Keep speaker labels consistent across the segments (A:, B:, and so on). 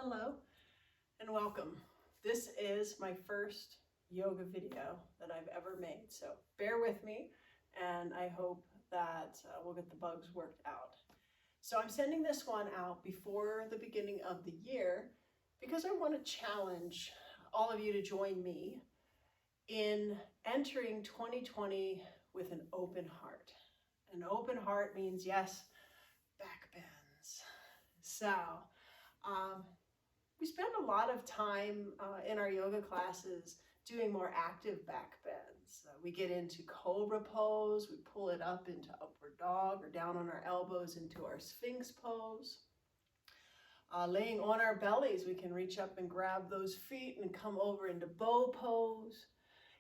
A: Hello and welcome. This is my first yoga video that I've ever made, so bear with me and I hope that we'll get the bugs worked out. So I'm sending this one out before the beginning of the year because I want to challenge all of you to join me in entering 2020 with an open heart. An open heart means, yes, back bends. So, we spend a lot of time in our yoga classes doing more active back bends. We get into cobra pose, we pull it up into upward dog or down on our elbows into our sphinx pose. Laying on our bellies, we can reach up and grab those feet and come over into bow pose.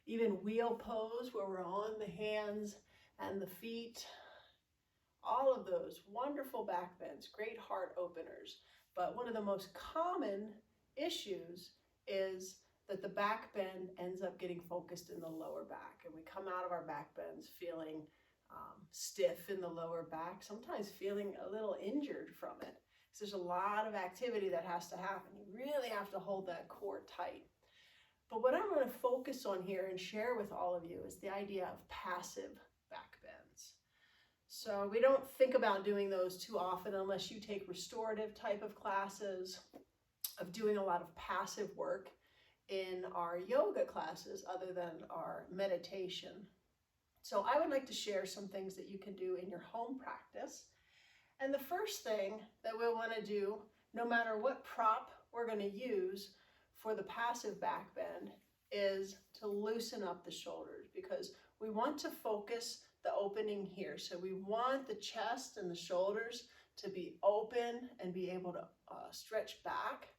A: Even wheel pose where we're on the hands and the feet. All of those wonderful back bends, great heart openers. But one of the most common issues is that the back bend ends up getting focused in the lower back. And we come out of our back bends feeling stiff in the lower back, sometimes feeling a little injured from it. So there's a lot of activity that has to happen. You really have to hold that core tight. But what I'm going to focus on here and share with all of you is the idea of passive back bends. So we don't think about doing those too often unless you take restorative type of classes, of doing a lot of passive work in our yoga classes other than our meditation. So I would like to share some things that you can do in your home practice. And the first thing that we'll want to do, no matter what prop we're going to use for the passive back bend, is to loosen up the shoulders, because we want to focus the opening here. So we want the chest and the shoulders to be open and be able to stretch back.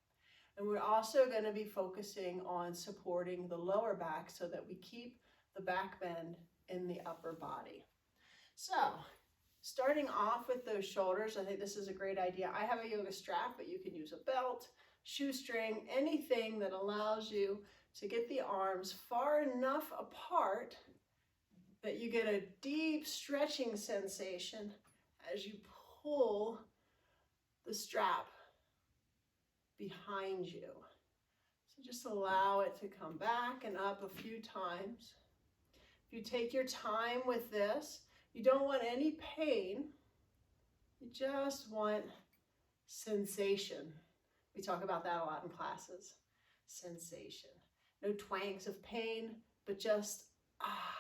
A: And we're also going to be focusing on supporting the lower back so that we keep the back bend in the upper body. So starting off with those shoulders, I think this is a great idea. I have a yoga strap, but you can use a belt, shoestring, anything that allows you to get the arms far enough apart that you get a deep stretching sensation as you pull the strap behind you. So just allow it to come back and up a few times. If you take your time with this, you don't want any pain. You just want sensation. We talk about that a lot in classes. Sensation. No twangs of pain, but just ah.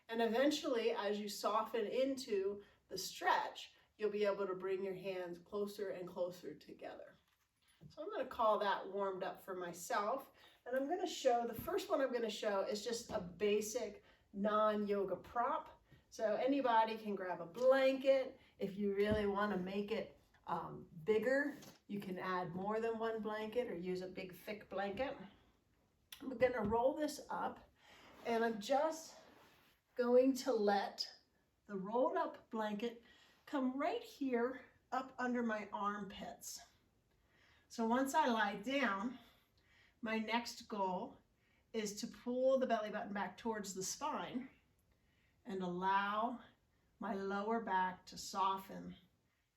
A: And eventually, as you soften into the stretch, you'll be able to bring your hands closer and closer together. So I'm going to call that warmed up for myself. And I'm going to show, the first one I'm going to show is just a basic non-yoga prop. So anybody can grab a blanket. If you really want to make it bigger, you can add more than one blanket or use a big thick blanket. I'm going to roll this up, and I'm just going to let the rolled up blanket come right here up under my armpits. So once I lie down, my next goal is to pull the belly button back towards the spine and allow my lower back to soften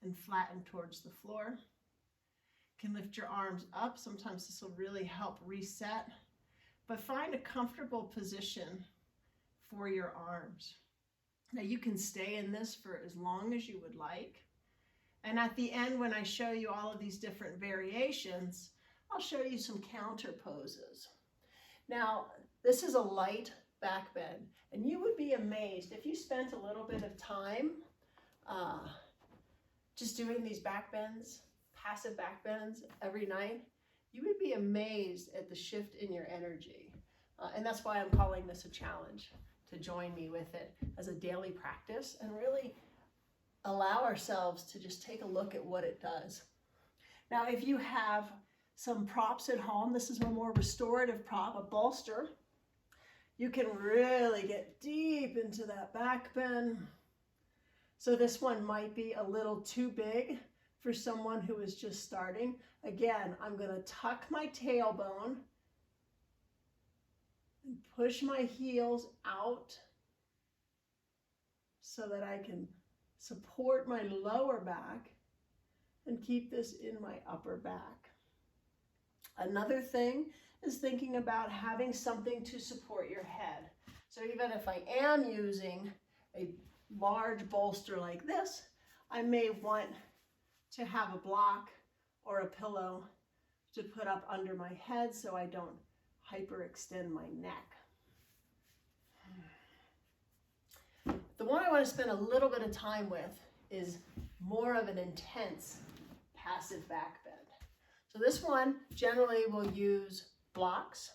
A: and flatten towards the floor. You can lift your arms up. Sometimes this will really help reset, but find a comfortable position for your arms. Now you can stay in this for as long as you would like. And at the end, when I show you all of these different variations, I'll show you some counter poses. Now, this is a light back bend, and you would be amazed if you spent a little bit of time just doing these back bends, passive back bends every night. You would be amazed at the shift in your energy. And that's why I'm calling this a challenge, to join me with it as a daily practice and really allow ourselves to just take a look at what it does. Now, if you have some props at home, this is a more restorative prop, a bolster. You can really get deep into that back bend. So this one might be a little too big for someone who is just starting. Again, I'm going to tuck my tailbone and push my heels out so that I can support my lower back and keep this in my upper back. Another thing is thinking about having something to support your head. So even if I am using a large bolster like this, I may want to have a block or a pillow to put up under my head so I don't hyperextend my neck. The one I want to spend a little bit of time with is more of an intense passive back bend. So this one generally will use blocks.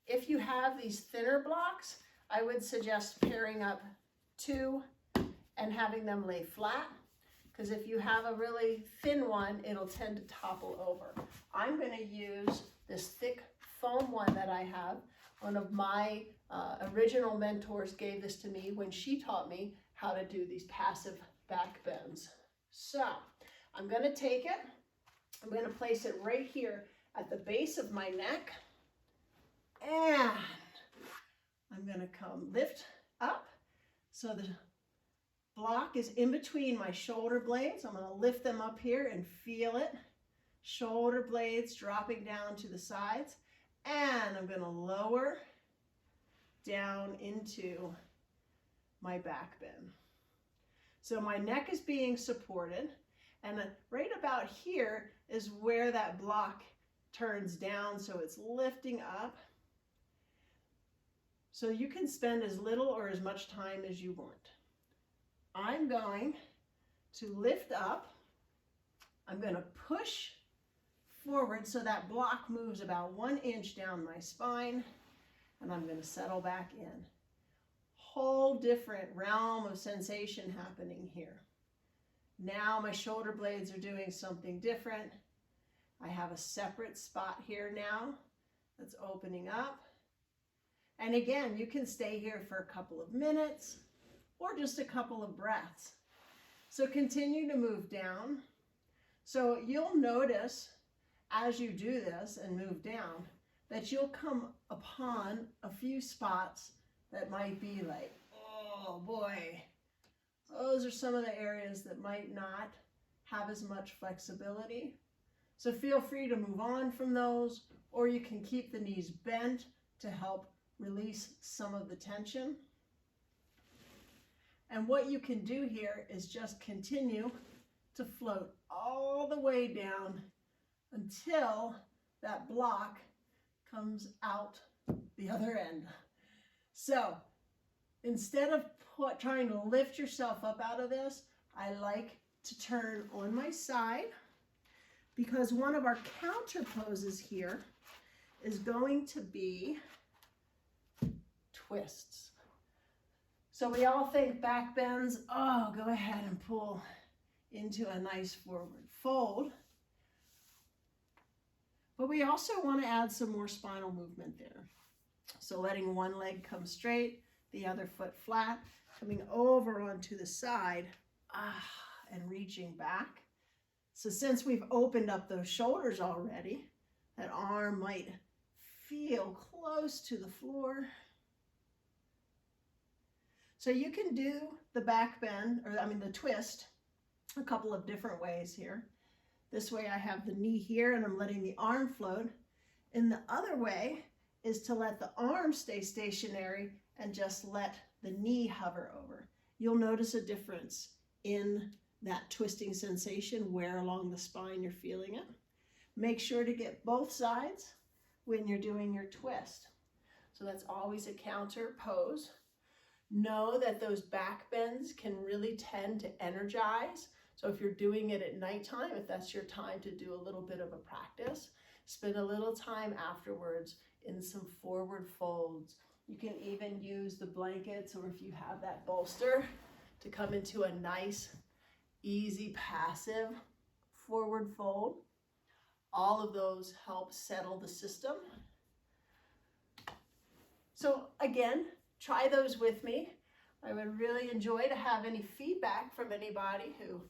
A: If you have these thinner blocks, I would suggest pairing up two and having them lay flat, because if you have a really thin one, it'll tend to topple over. I'm going to use this thick foam one that I have. One of my original mentors gave this to me when she taught me how to do these passive back bends. So I'm going to take it, I'm going to place it right here at the base of my neck, and I'm going to come lift up so the block is in between my shoulder blades. I'm going to lift them up here and feel it. Shoulder blades dropping down to the sides, and I'm going to lower down into my back bend. So my neck is being supported, and right about here is where that block turns down, so it's lifting up. So you can spend as little or as much time as you want. I'm going to lift up. I'm going to push forward so that block moves about 1 inch down my spine, and I'm going to settle back in. Whole different realm of sensation happening here. Now my shoulder blades are doing something different. I have a separate spot here now that's opening up. And again, you can stay here for a couple of minutes or just a couple of breaths. So continue to move down. So you'll notice as you do this and move down that you'll come upon a few spots that might be like, oh boy, those are some of the areas that might not have as much flexibility. So feel free to move on from those, or you can keep the knees bent to help release some of the tension. And what you can do here is just continue to float all the way down until that block comes out the other end. So instead of trying to lift yourself up out of this, I like to turn on my side, because one of our counter poses here is going to be twists. So we all think back bends, oh, go ahead and pull into a nice forward fold. But we also want to add some more spinal movement there. So letting one leg come straight, the other foot flat, coming over onto the side, and reaching back. So since we've opened up those shoulders already, that arm might feel close to the floor. So you can do the back bend, the twist, a couple of different ways here. This way I have the knee here and I'm letting the arm float. And the other way is to let the arm stay stationary and just let the knee hover over. You'll notice a difference in that twisting sensation, where along the spine you're feeling it. Make sure to get both sides when you're doing your twist. So that's always a counter pose. Know that those back bends can really tend to energize. So if you're doing it at nighttime, if that's your time to do a little bit of a practice, spend a little time afterwards in some forward folds. You can even use the blankets, or if you have that bolster, to come into a nice, easy, passive forward fold. All of those help settle the system. So again, try those with me. I would really enjoy to have any feedback from anybody who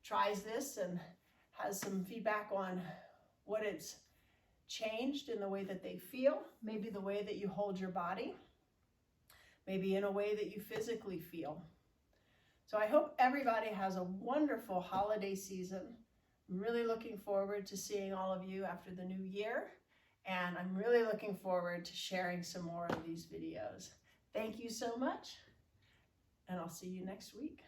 A: tries this and has some feedback on what it's changed in the way that they feel, maybe the way that you hold your body, maybe in a way that you physically feel. So I hope everybody has a wonderful holiday season. I'm really looking forward to seeing all of you after the new year. And I'm really looking forward to sharing some more of these videos. Thank you so much, and I'll see you next week.